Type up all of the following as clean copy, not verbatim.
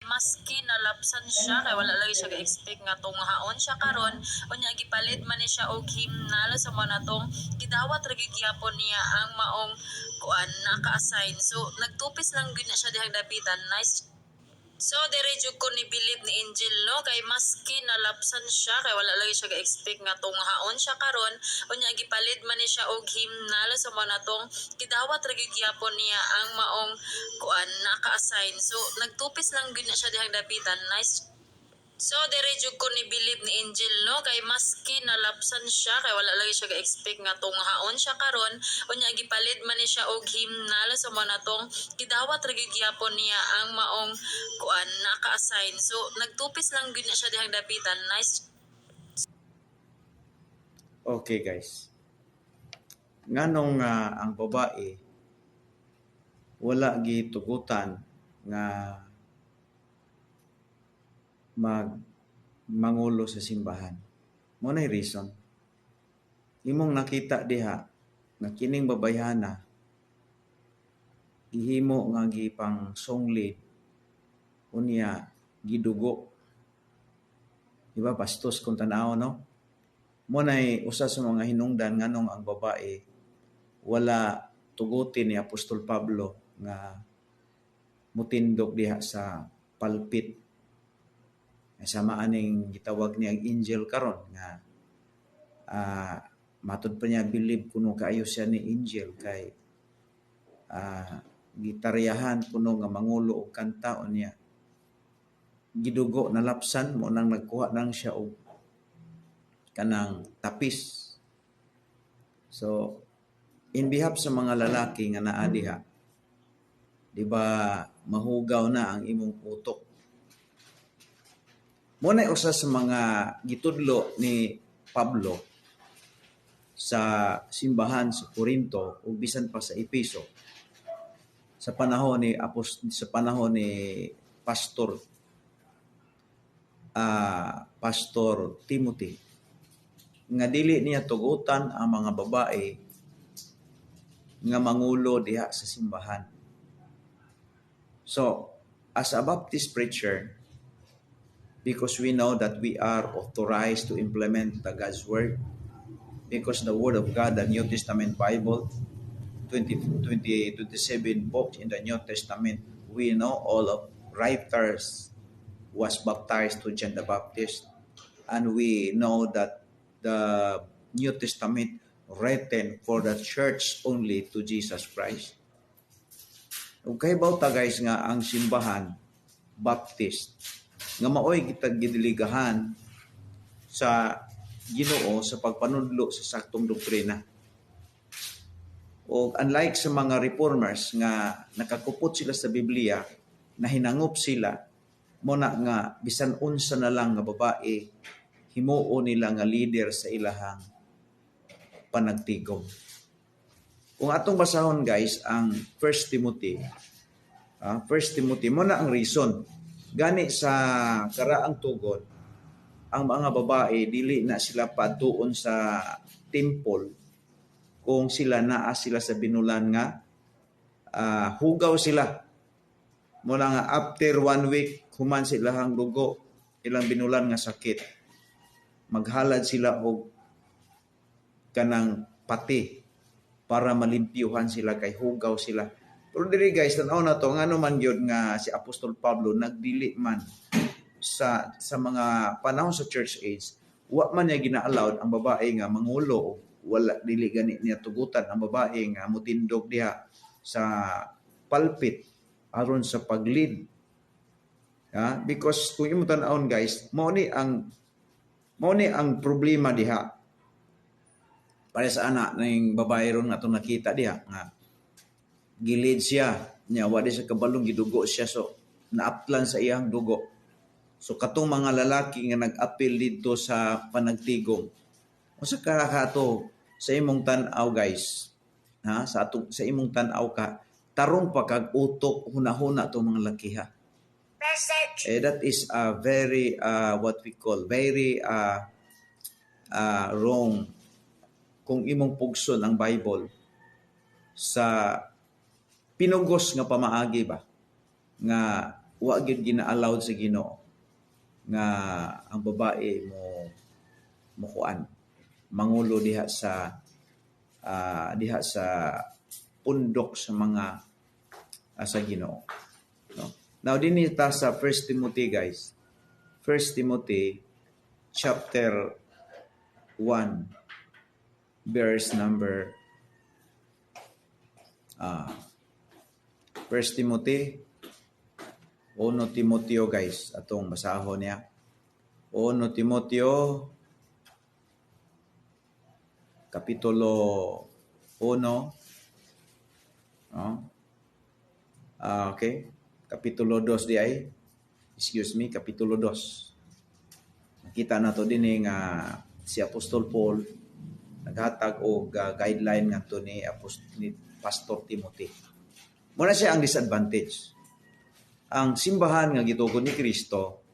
maski nalapsan siya kay wala lagi siya ga-expect nga tunghaon siya karon unya gipalit man ni siya og himnal sa mo natong gidawat ra gyapon niya ang maong kuan naka-assign. So nagtupis lang gyud na siya dihang dapitan. Nice. So, dire jud ko ni believe ni Angel, no? Kay maski nalapsan siya, kay wala lagi siya ga-expect nga tunghaon siya karon unya gipalit man ni siya og himnal sa mo natong gidawat ra gyapon niya ang maong kuan naka-assign. So, nagtupis lang gyud na siya dihang dapitan. Nice. So, dire jud ko ni believe ni Angel, no? Kay maski nalapsan siya, kay wala lagi siya ga-expect nga tunghaon siya karon unya gipalit man ni siya og himnal sa mo natong gidawat ra gyapon niya ang maong kuan naka-assign. So, nagtupis lang gyud na siya dihang dapitan. Nice. Okay guys. Nganong ang babae wala gitugutan nga mangulo sa simbahan. Mo na reason. Imong nakita diha nga kining babayhana gihimo nga gipang songlid unya gidugo. Diba bastos kung tanaw no? Mo na usa sa mga hinungdan nganong ang babae wala tugutin ni Apostol Pablo nga mutindog diha sa palpit. Sama aning gitawag niya angel karon nga matud pa niya believe kuno kaayo siya ni angel kay gitaryahan kuno nga mangulo og kanta niya gidugo nalapsan mo nang nagkuha nang siya og kanang tapis. So in behalf sa mga lalaki nga naa diha, di ba mahugaw na ang imong utok. Muna usa sa mga gitudlo ni Pablo sa simbahan sa Corinto ug bisan pa sa Efeso sa panahon ni Pastor Timothy nga dili niya tugutan ang mga babae nga mangulo diha sa simbahan. So, as a Baptist preacher, because we know that we are authorized to implement the God's Word. Because the Word of God, the New Testament Bible, 27 books in the New Testament, we know all of writers was baptized to John the Baptist. And we know that the New Testament written for the church only to Jesus Christ. Okay ba ta guys nga ang simbahan Baptist nga maoy kitag gidiligahan sa Ginoo sa pagpanudlo sa saktong doktrina. O unlike sa mga reformers nga nakakupot sila sa Biblia, nahinangop sila mo na nga bisan unsa na lang nga babae himuo nila nga leader sa ilahang panagtigom. Kung atong basahon guys ang 1 Timothy mo na ang reason gani sa karaang tugon ang mga babae dili na sila paduon sa temple kung sila naa sila sa binulan nga hugaw sila mo na nga after 1 week human sila hang dugo ilang binulan nga sakit maghalad sila og kanang pati para malimpyuhan sila kay hugaw sila. Pero diri guys, tanaw na to ngano man gyud nga si Apostol Pablo nagdili man sa mga panahon sa church age, wa man niya gina-allowed ang babae nga mangulo, wala dili gani niya tugutan ang babae nga mutindog diha sa pulpit aron sa pag-lead. Because kung imo tan-awon guys, mao ni ang problema diha. Para sa ana ning babae ron atong nakita diha nga gilid siya nya wa di sa kabalong gidugo siya so naaplan sa iyang dugo. So katong mga lalaki nga nag-appeal dito sa panagtigom. Usa ka kato sa imong tan-aw guys. Sa imong tan-aw ka tarong pa kag utok hunahuna tong mga lakiha. That is a very what we call very wrong kung imong pugson ang Bible sa pinugos nga pamaagi ba nga wa gyud gina-allowed sa Ginoo nga ang babae mo kuan mangulo diha sa pundok sa mga sa Ginoo, no? Now dinhi ta sa 1 Timothy guys. 1 Timothy chapter 1 verse number 1 Timothy 1 Timoteo guys, atong basahon niya. 1 Timoteo kapitulo 1, no? Okay. Kapitulo 2 di ay. Excuse me, kapitulo 2. Nakita na to din nga si Apostol Paul naghatag og guideline ngadto ni Pastor Timothy. Muna siya ang disadvantage. Ang simbahan nga gitugon ni Kristo,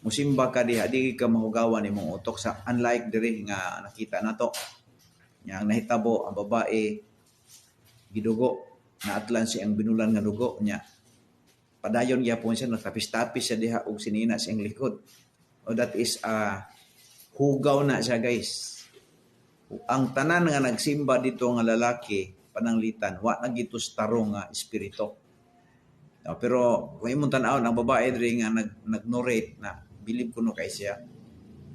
musimba ka diha, di ka mahugawan imong utok sa unlike diri nga nakita nato. Yang nahitabo ang babae gidugo, naatlan siya ang binulan nga dugo niya. Padayon gyapon siya, nagtapis-tapis siya diha og sinina siyang likod. O that is hugaw na siya guys. Ang tanan nga nagsimba dito nga lalaki pananglitan, wa na gitus tarong nga espiritu. No, pero kung imong tan-aw ang babae diri nga nag-narrate na believe kuno kay siya.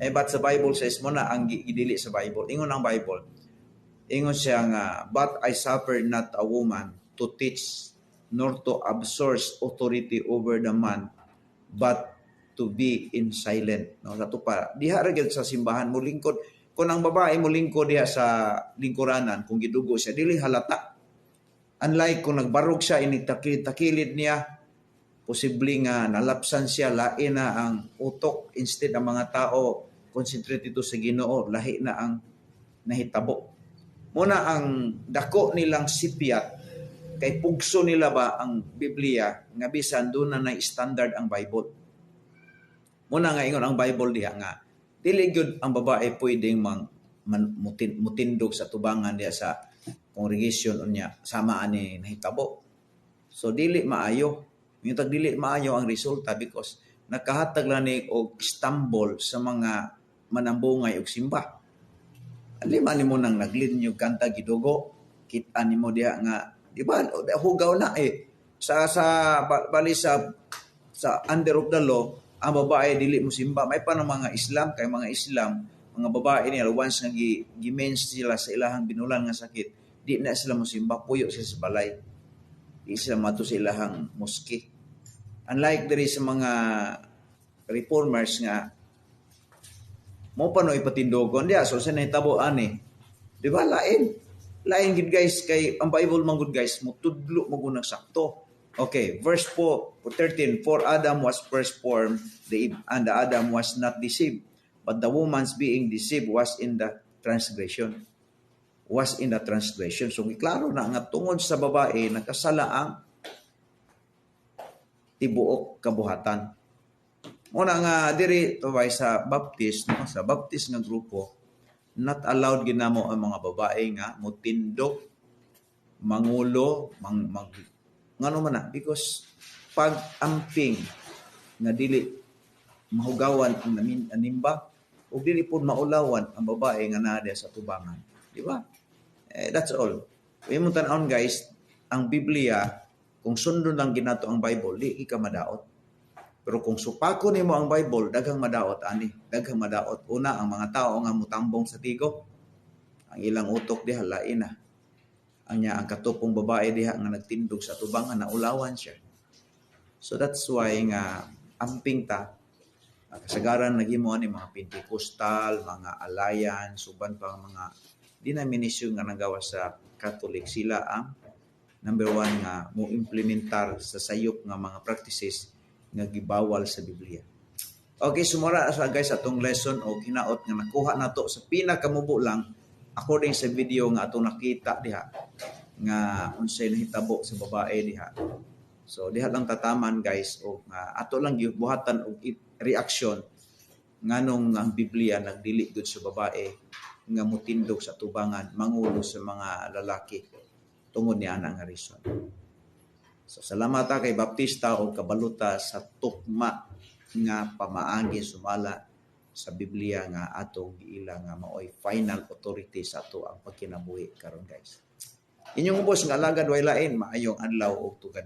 But sa Bible says mo na ang gidili sa Bible. Ingon ang Bible. Ingon siya nga, but I suffer not a woman to teach nor to absorb authority over the man, but to be in silent. No, sa pa diha ra gyud sa simbahan mo lingkod. Kung ang babae mo lingkod diha sa lingkuranan, kung gidugo siya dili halata. Unlike kung nagbarog siya, takilid niya, posible nga nalapsan siya, lain na ang utok, instead ang mga tao, concentrate ito sa Ginoo, lahi na ang nahitabo. Muna ang dako nilang sipyat, kay pugso nila ba ang Biblia, nga bisan doon na standard ang Bible. Muna nga ingon ang Bible diha nga, dili gyud ang babae pwedeng mutindog sa tubangan diha sa congregation unya sama ani nahitabo. So dili maayo. Yung dili maayo ang resulta because nakahatag lang ni og stumble sa mga manambungay og simba. Alima nimo nang naglinyog kanta gidugo, kita nimo diha nga di ba hugaw na sa bali sa under of the law ang babae dili mo simba. May pa ng mga Islam kay mga Islam mga babae nila once nga gimens sila sa ilahang binulan nga sakit, di na sila musimba, puyo sila sa balay. Di sila mato sa ilahang moski. Unlike diri sa mga reformers nga mo pa no ipatindogon diya, so sa nahitabo ani. Di ba lain? Lain gid guys kay ang Bible man gud guys mo tudlo mo gunang sakto. Okay, verse 13, for Adam was first formed, and the Adam was not deceived, but the woman's being deceived was in the transgression. So, klaro na nga tungod sa babae, nakasala ang tibuok kabuhatan. Muna nga, diri, taway sa Baptist, no? Sa Baptist nga grupo, not allowed ginamo ang mga babae nga, mutindog, mangulo, ngano man na, because pag-amping nga dili mahugawan ang animba, o dili po maulawan ang babae nga nade sa tubangan. Di ba? That's all. Kung mo tan-on guys, ang Biblia, kung sundon lang ginato ang Bible, di ka madaot. Pero kung supako nimo ang Bible, daghang madaot ani, daghang madaot. Una, ang mga tao nga mutambong sa tigo, ang ilang utok diha lain na. Ang katupong babae diha nga nagtindog sa tubangan na ulawan siya. So that's why nga amping ta kasagaran naghimo ani mga Pentecostal, mga Alliance, suban pa mga denomination nga nagawa sa Catholic, sila ang number one nga mo implementar sa sayop nga mga practices nga gibawal sa Biblia. Okay, sumara sa guys atong lesson o hinaot nga nakuha nato sa pinakamubo lang according sa video nga atong nakita diha nga unsay nahitabo sa babae diha. So diha lang tataman guys o ato lang gibuhatan og reaction nganong ang Biblia nagdili gud sa babae nga mutindog sa tubangan, mangulo sa mga lalaki tungod ni ana nga reason. So salamat kay Baptista o kabaluta sa tukma nga pamaagi sumala sa Biblia nga atong giila nga maoy final authority sa ato ang pagkinabuhi karon guys. Inyong ubos nga alagad way lain maayong adlaw ug tugad